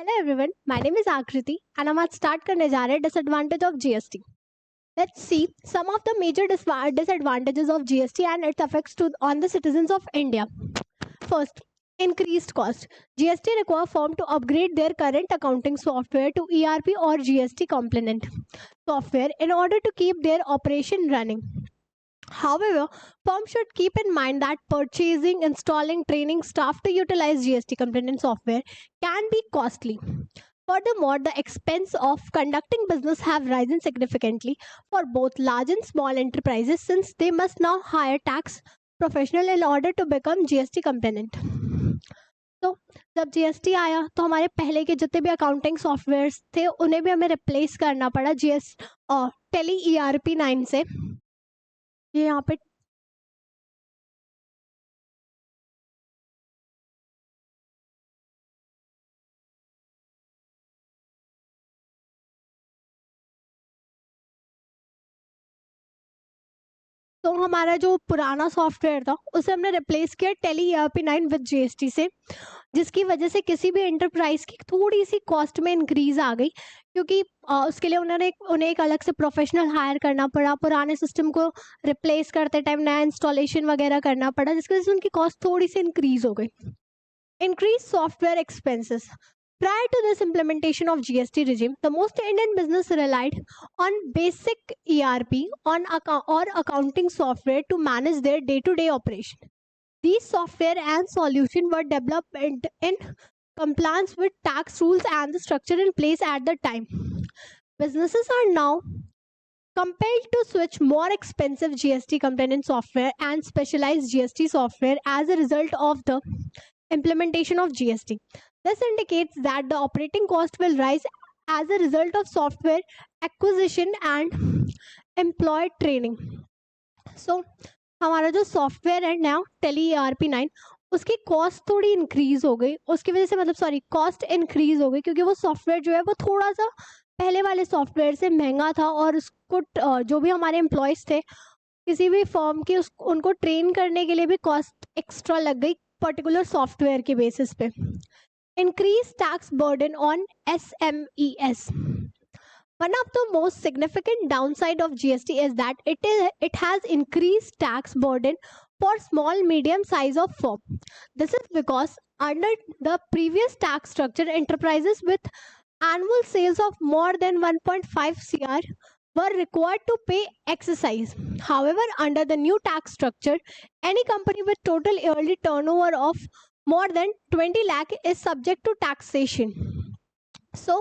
Hello everyone, my name is Akriti and हम आज start करने जा रहे हैं disadvantage of GST. Let's see some of the major disadvantages of GST and its effects on the citizens of India. First, increased cost. GST require firm to upgrade their current accounting software to ERP or GST compliant software in order to keep their operation running. However, firms should keep in mind that purchasing, installing, training staff to utilize GST compliant software can be costly. Furthermore, the expense of conducting business have risen significantly for both large and small enterprises since they must now hire tax professional in order to become GST compliant. तो जब GST आया तो हमारे पहले के जितने भी accounting softwares थे उन्हें भी हमें रिप्लेस करना पड़ा टेली ERP 9 से. ये यहाँ पे तो हमारा जो पुराना सॉफ्टवेयर था उसे हमने रिप्लेस किया टेली ERP 9 विद GST से, जिसकी वजह से किसी भी एंटरप्राइज की थोड़ी सी कॉस्ट में इंक्रीज आ गई, क्योंकि उसके लिए उन्हें एक अलग से प्रोफेशनल हायर करना पड़ा, पुराने सिस्टम को रिप्लेस करते टाइम नया इंस्टॉलेशन वगैरह करना पड़ा, जिसकी वजह से उनकी कॉस्ट थोड़ी सी इंक्रीज हो गई. Increase software expenses. Prior to this implementation of GST regime, the most Indian business relied on basic ERP or accounting software to manage their day-to-day operation. These software and solutions were developed in compliance with tax rules and the structure in place at the time. Businesses are now compelled to switch more expensive GST compliant software and specialized GST software as a result of the implementation of GST. This indicates that the operating cost will rise as a result of software acquisition and employee training. So, हमारा जो software है नया tele ERP 9 उसकी cost थोड़ी increase हो गई, उसकी वजह से कॉस्ट इंक्रीज हो गई क्योंकि वो सॉफ्टवेयर जो है वो थोड़ा सा पहले वाले सॉफ्टवेयर से महंगा था और उसको जो भी हमारे एम्प्लॉयज़ थे किसी भी फर्म की उनको ट्रेन करने के लिए भी कॉस्ट एक्स्ट्रा लग गई पर्टिकुलर सॉफ्टवेयर के बेसिस पे. Increased tax burden on SMEs. One of the most significant downside of GST is that it has increased tax burden for small medium size of firm. This is because under the previous tax structure, enterprises with annual sales of more than 1.5 crore were required to pay excise. However, under the new tax structure, any company with total yearly turnover of more than 20 lakh is subject to taxation. So,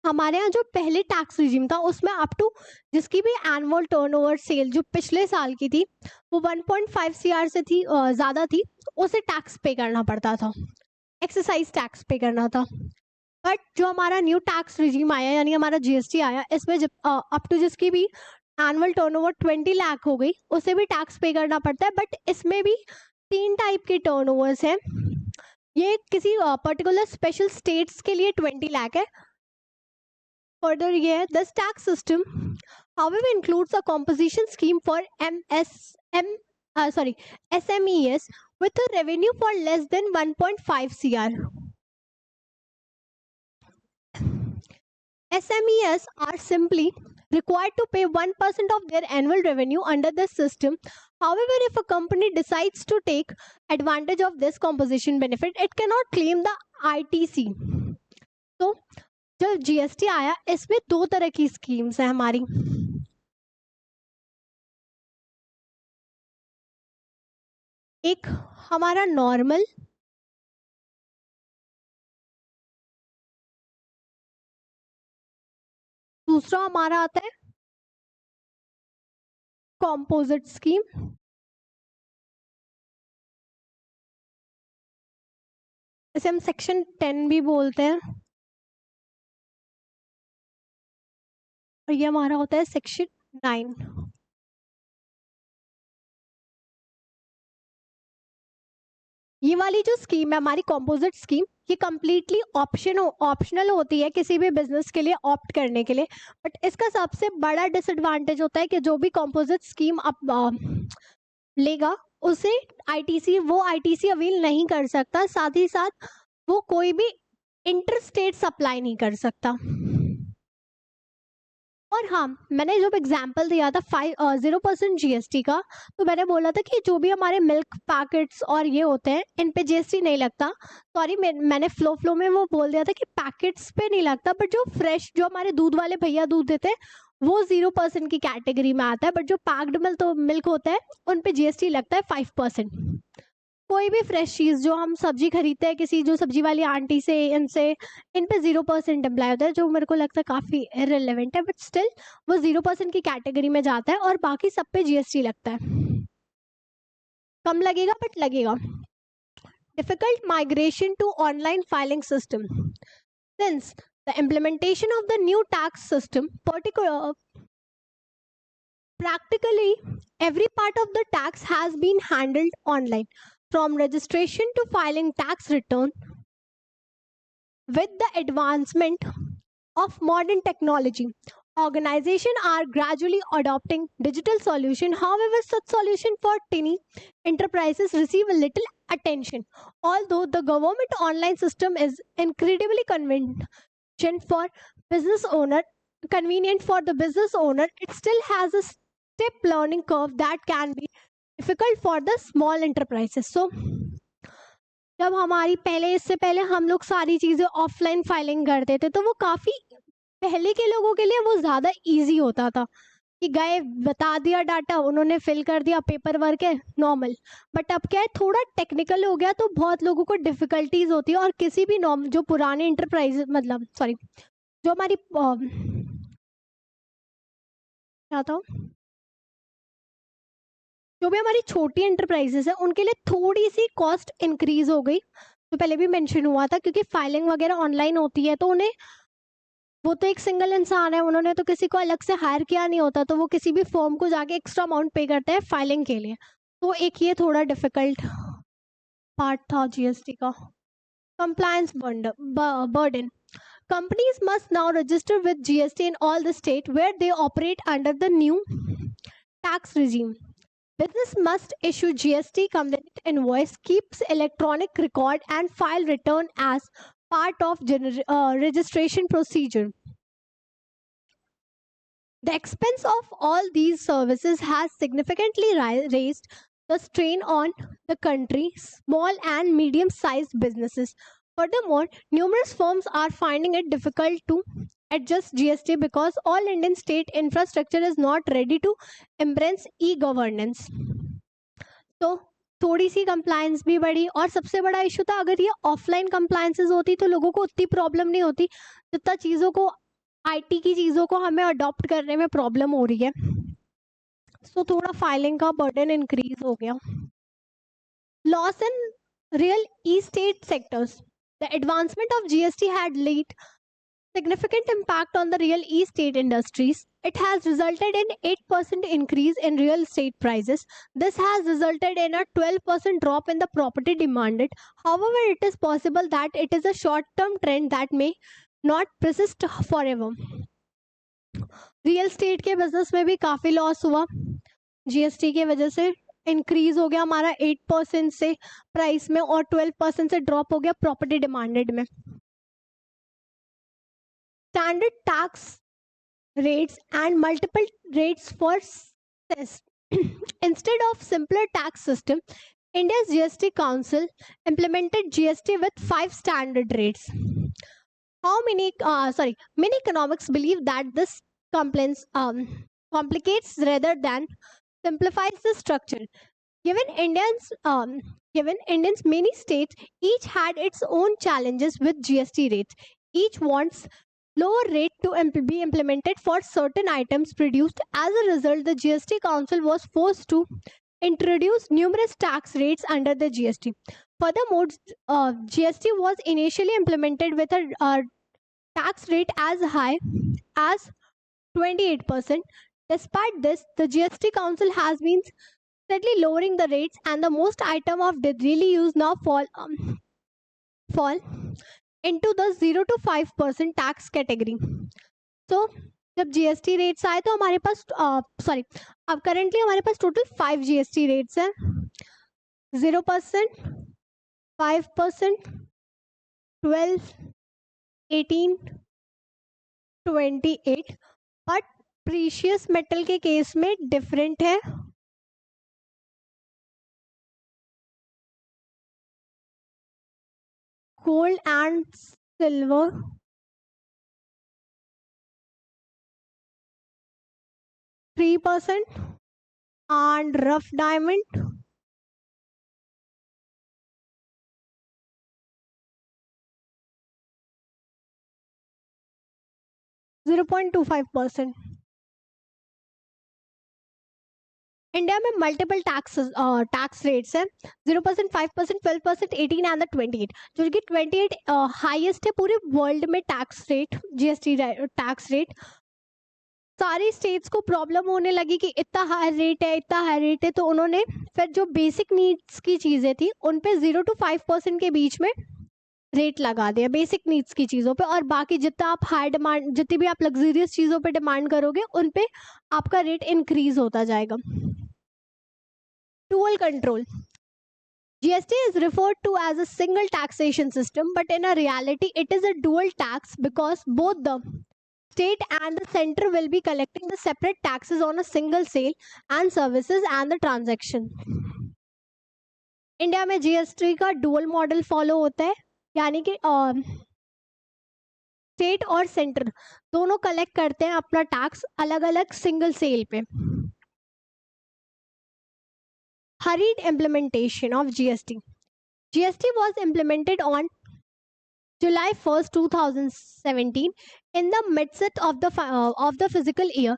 हमारे यहाँ जो पहले tax regime था उसमें up to जिसकी भी annual turnover cell जो पिछले साल की थी वो 1.5 CR से थी ज़्यादा थी, उसे टैक्स पे करना पड़ता था, एक्सरसाइज टैक्स पे करना था. बट जो हमारा न्यू टैक्स रिजीम आया यानी हमारा GST आया, इसमें अप टू जिसकी भी एनुअल टर्नओवर 20 लाख हो गई उसे भी टैक्स पे करना पड़ता है. बट इसमें भी 3 टाइप के टर्नओवर्स हैं. ये किसी पर्टिकुलर स्पेशल स्टेट्स के लिए 20 लाख है. फर्दर ये है this tax system however includes a composition scheme for SMEs with a revenue for less than 1.5 CR. SMEs are simply required to pay 1% of their annual revenue under this system. However, if a company decides to take advantage of this composition benefit, it cannot claim the ITC. तो जब GST आया इसमें 2 तरह की schemes हैं हमारी. एक हमारा नॉर्मल, दूसरा हमारा आता है कॉम्पोजिट स्कीम. इसे हम सेक्शन 10 भी बोलते हैं और ये हमारा होता है सेक्शन 9. ये वाली जो स्कीम है हमारी कॉम्पोजिट स्कीम, ये कम्प्लीटली ऑप्शनल होती है किसी भी बिजनेस के लिए ऑप्ट करने के लिए. बट इसका सबसे बड़ा डिसएडवांटेज होता है कि जो भी कॉम्पोजिट स्कीम आप लेगा उसे ITC अवेल नहीं कर सकता. साथ ही साथ वो कोई भी इंटर स्टेट सप्लाई नहीं कर सकता। और हाँ, मैंने जब एग्जाम्पल दिया था 0% जीएसटी का, तो मैंने बोला था कि जो भी हमारे मिल्क पैकेट्स और ये होते हैं इन पे जीएसटी नहीं लगता। सॉरी, मैंने फ्लो में वो बोल दिया था कि पैकेट्स पे नहीं लगता, बट जो फ्रेश, जो हमारे दूध वाले भैया दूध देते हैं वो 0% की कैटेगरी में आता है, बट जो पैक्ड मिल्क होता है उन पे जीएसटी लगता है 5%। कोई भी फ्रेश चीज जो हम सब्जी खरीदते हैं किसी जो सब्जी वाली आंटी से, इनसे, इन पे 0% अप्लाई होता है, जो मेरे को लगता है काफी इररिलेवेंट है, बट स्टिल वो 0% की कैटेगरी में जाता है और बाकी सब पे जीएसटी लगता है। कम लगेगा बट लगेगा। Difficult migration to online filing system since the implementation of the new tax system practically every part of the tax has been handled online, from registration to filing tax return. With the advancement of modern technology, organizations are gradually adopting digital solutions. However, such solutions for tiny enterprises receive a little attention. Although the government online system is incredibly convenient for business owner, convenient for the business owner, it still has a steep learning curve that can be difficult for the small enterprises. So जब हमारी पहले, इससे पहले हम लोग सारी चीजें offline filing करते थे, तो वो काफी पहले के लोगों के लिए वो ज्यादा इजी होता था कि गए, बता दिया डाटा, उन्होंने फिल कर दिया, पेपर वर्क है, नॉर्मल। बट अब क्या है, थोड़ा टेक्निकल हो गया, तो बहुत लोगों को डिफिकल्टीज होती है। और किसी भी जो पुराने इंटरप्राइज, मतलब सॉरी, जो हमारी क्या था, जो भी हमारी छोटी इंटरप्राइजेस है उनके लिए थोड़ी सी कॉस्ट इंक्रीज हो गई, तो पहले भी मेंशन हुआ था, क्योंकि फाइलिंग वगैरह ऑनलाइन होती है, तो उन्हें, वो तो एक सिंगल इंसान है, उन्होंने तो किसी को अलग से हायर किया नहीं होता, तो वो किसी भी फॉर्म को जाके एक्स्ट्रा अमाउंट पे करते हैं फाइलिंग के लिए। तो एक ये थोड़ा डिफिकल्ट पार्ट था जीएसटी का। Compliance burden, companies must now register with GST in all the state where they operate under the new tax regime. Business must issue GST compliant invoice, keeps electronic record, and file return as part of registration procedure. The expense of all these services has significantly raised the strain on the country's small and medium-sized businesses. Furthermore, numerous firms are finding it difficult to adjust GST because all Indian state infrastructure is not ready to embrace e-governance. तो थोड़ी सी compliance भी बढ़ी, और सबसे बड़ा issue था, अगर ये ऑफलाइन कंप्लायंसेस होती तो लोगों को उतनी प्रॉब्लम नहीं होती जितना चीज़ों को, आईटी की चीज़ों को हमें अडॉप्ट करने में प्रॉब्लम हो रही है। सो थोड़ा फाइलिंग का बर्डन इंक्रीज हो गया। Loss in real estate sectors. The advancement of GST had laid significant impact on the real estate industries. It has resulted in 8% increase in real estate prices. This has resulted in a 12% drop in the property demanded. However, it is possible that it is a short-term trend that may not persist forever. Real estate के business में भी काफी loss हुआ, GST की वजह से increase हो गया हमारा 8% से प्राइस में, और 12% से ड्रॉप हो गया प्रॉपर्टी डिमांडेड में। Standard tax rates and multiple rates for cess. Instead of simpler tax system, India's GST Council implemented GST with 5 standard rates. Many economics believe that this complicates rather than simplifies the structure. Given Indians, many states each had its own challenges with GST rates. Each wants lower rate to be implemented for certain items produced. As a result, the GST Council was forced to introduce numerous tax rates under the GST. Furthermore, GST was initially implemented with a tax rate as high as 28%. Despite this, the GST Council has been steadily lowering the rates, and the most item of daily use now fall into the 0 to 5% tax category. So जब GST rates आए तो हमारे पास अब currently हमारे पास total 5 GST rates हैं, 0%, 5%, 12, 1828, but precious metal के case में different है. Gold and silver 3% and rough diamond 0.25%. India में मल्टीपल टैक्स रेट्स है. 0%, 5%, 12%, 18 एंड 28, जो कि 28 हाईएस्ट है पूरे वर्ल्ड में tax rate, GST tax rate. सारी स्टेट्स को प्रॉब्लम होने लगी कि इतना हाई रेट है, इतना हाई रेट है, तो उन्होंने फिर जो बेसिक नीड्स की चीज़ें थी उन पे 0 to 5% के बीच में रेट लगा दिया बेसिक नीड्स की चीज़ों पे, और बाकी जितना आप हाई डिमांड, जितनी भी आप लग्जरियस चीज़ों पे डिमांड करोगे उन पे आपका रेट इंक्रीज होता जाएगा. Dual control. GST is referred to as a single taxation system, but in a reality, it is a dual tax because both the state and the center will be collecting the separate taxes on a single sale and services and the transaction. India में GST का dual model follow होता है, यानी कि state और centre दोनों collect करते हैं अपना टैक्स अलग अलग सिंगल सेल पे. Hurried implementation of GST. GST was implemented on July 1st, 2017 in the midst of the fiscal year.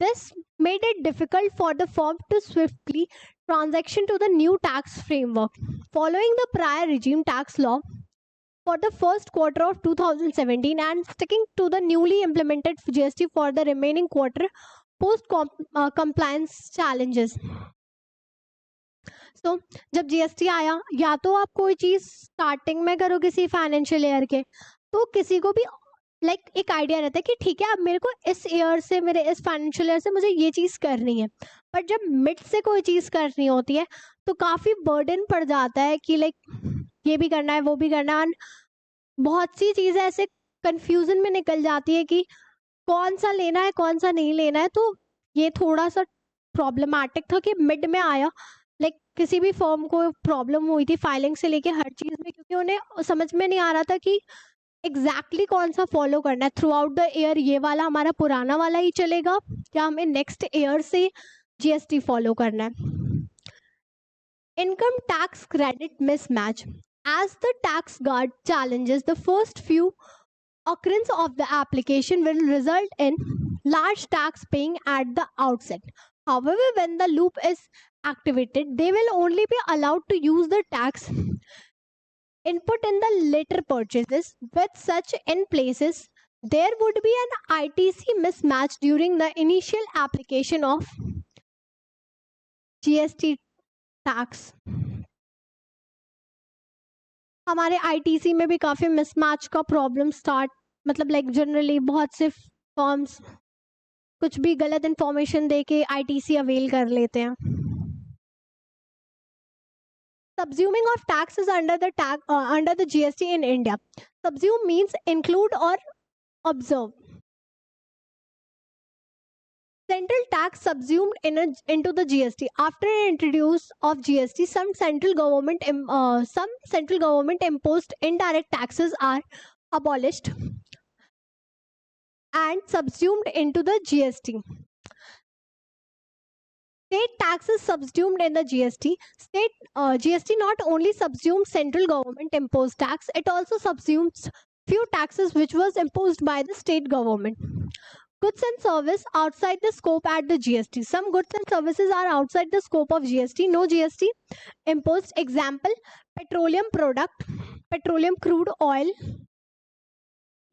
This made it difficult for the firm to swiftly transition to the new tax framework. Following the prior regime tax law for the first quarter of 2017 and sticking to the newly implemented GST for the remaining quarter post compliance challenges. तो जब GST आया, या तो आप कोई चीज starting में करो किसी फाइनेंशियल ईयर के, तो किसी को भी लाइक एक आइडिया रहता है कि ठीक है अब मेरे को इस ईयर से, मेरे इस फाइनेंशियल ईयर से मुझे ये चीज करनी है. बट जब मिड से कोई चीज करनी होती है तो काफी बर्डन पड़ जाता है कि लाइक ये भी करना है, वो भी करना है. बहुत सी चीजें ऐसे कंफ्यूजन में निकल जाती है कि कौन सा लेना है, कौन सा नहीं लेना है. तो ये थोड़ा सा प्रॉब्लमैटिक था कि मिड में आया. लाइक किसी भी फर्म को प्रॉब्लम हुई थी फाइलिंग से लेके हर चीज में, क्योंकि उन्हें समझ में नहीं आ रहा था कि एग्जैक्टली कौन सा फॉलो करना है. थ्रू आउट द ईयर ये वाला हमारा पुराना वाला ही चलेगा या हमें नेक्स्ट ईयर से जीएसटी फॉलो करना है. Income tax credit mismatch. As the tax guard challenges, the first few occurrence of the application will result in large tax paying at the outset. However, when the loop is activated, they will only be allowed to use the tax input in the later purchases. With such in places, there would be an ITC mismatch during the initial application of GST tax. हमारे ITC में भी काफ़ी mismatch का problem start, मतलब like generally बहुत से firms कुछ भी गलत इंफॉर्मेशन दे के आईटीसी अवेल कर लेते हैं. Subsuming of taxes under the GST in India. Subsume means include or observe. Central tax subsumed into the GST. After introduce of GST, some central government imposed indirect taxes are abolished and subsumed into the GST. State taxes subsumed in the GST. GST not only subsumes central government imposed tax, it also subsumes few taxes which was imposed by the state government. Goods and service outside the scope at the GST. Some goods and services are outside the scope of GST. No GST imposed. Example: petroleum product, petroleum crude oil,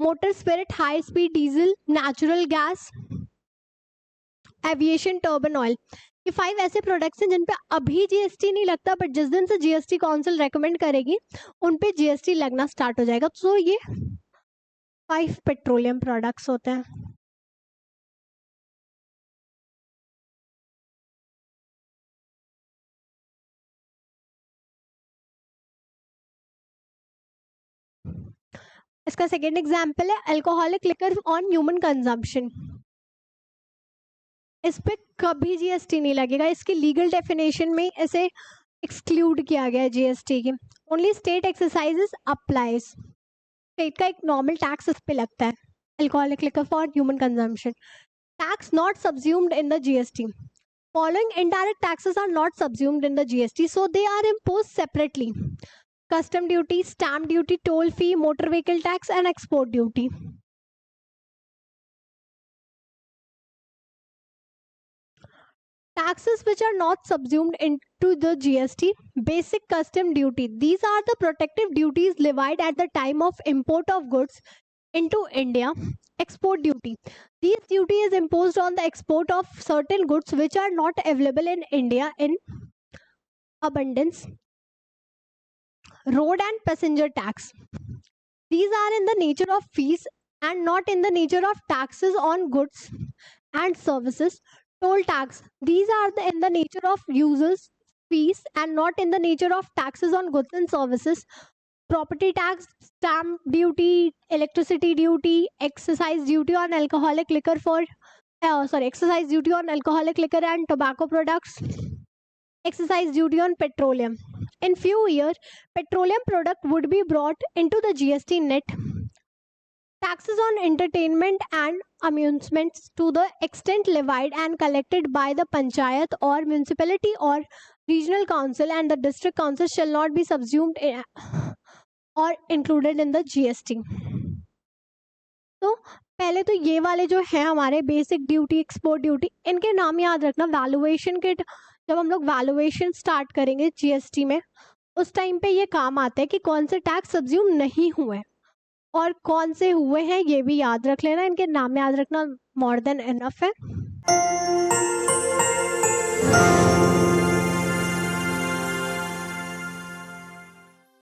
motor spirit, high speed diesel, natural gas, aviation, turban oil. ये 5 ऐसे products हैं जिन पे अभी GST नहीं लगता, but जिस दिन से जीएसटी काउंसिल रेकमेंड करेगी उन पे जीएसटी लगना स्टार्ट हो जाएगा. तो ये 5 पेट्रोलियम प्रोडक्ट्स होते हैं. इसका सेकेंड एग्जाम्पल है alcoholic liquor on human consumption. इस पे कभी जीएसटी नहीं लगेगा, इसकी लीगल डेफिनेशन में इसे एक्सक्लूड किया गया है जीएसटी की। Only state exercises applies, state का एक नॉर्मल टैक्स इस पे लगता है alcoholic liquor for human consumption. Tax not subsumed in the GST, following indirect taxes are not subsumed in the GST, so they are imposed separately: custom duty, stamp duty, toll fee, motor vehicle tax and export duty. Taxes which are not subsumed into the GST: basic custom duty, these are the protective duties levied at the time of import of goods into India. Export duty, this duty is imposed on the export of certain goods which are not available in India in abundance. Road and passenger tax, these are in the nature of fees and not in the nature of taxes on goods and services. Toll tax, these are in the nature of users fees and not in the nature of taxes on goods and services. Property tax, stamp duty, electricity duty, excise duty on alcoholic liquor excise duty on alcoholic liquor and tobacco products, excise duty on petroleum. In few years, petroleum product would be brought into the GST net. Taxes on entertainment and amusements to the extent levied and collected by the panchayat or municipality or regional council and the district council shall not be subsumed or included in the GST. तो पहले तो ये वाले जो है हमारे basic duty, export duty, इनके नाम याद रखना। वैल्यूएशन के जब हम लोग वैल्यूएशन स्टार्ट करेंगे जीएसटी में, उस टाइम पे ये काम आता है कि कौन से टैक्स सब्ज्यूम नहीं हुए और कौन से हुए हैं, ये भी याद रख लेना। इनके नाम याद रखना मोर देन इनफ है।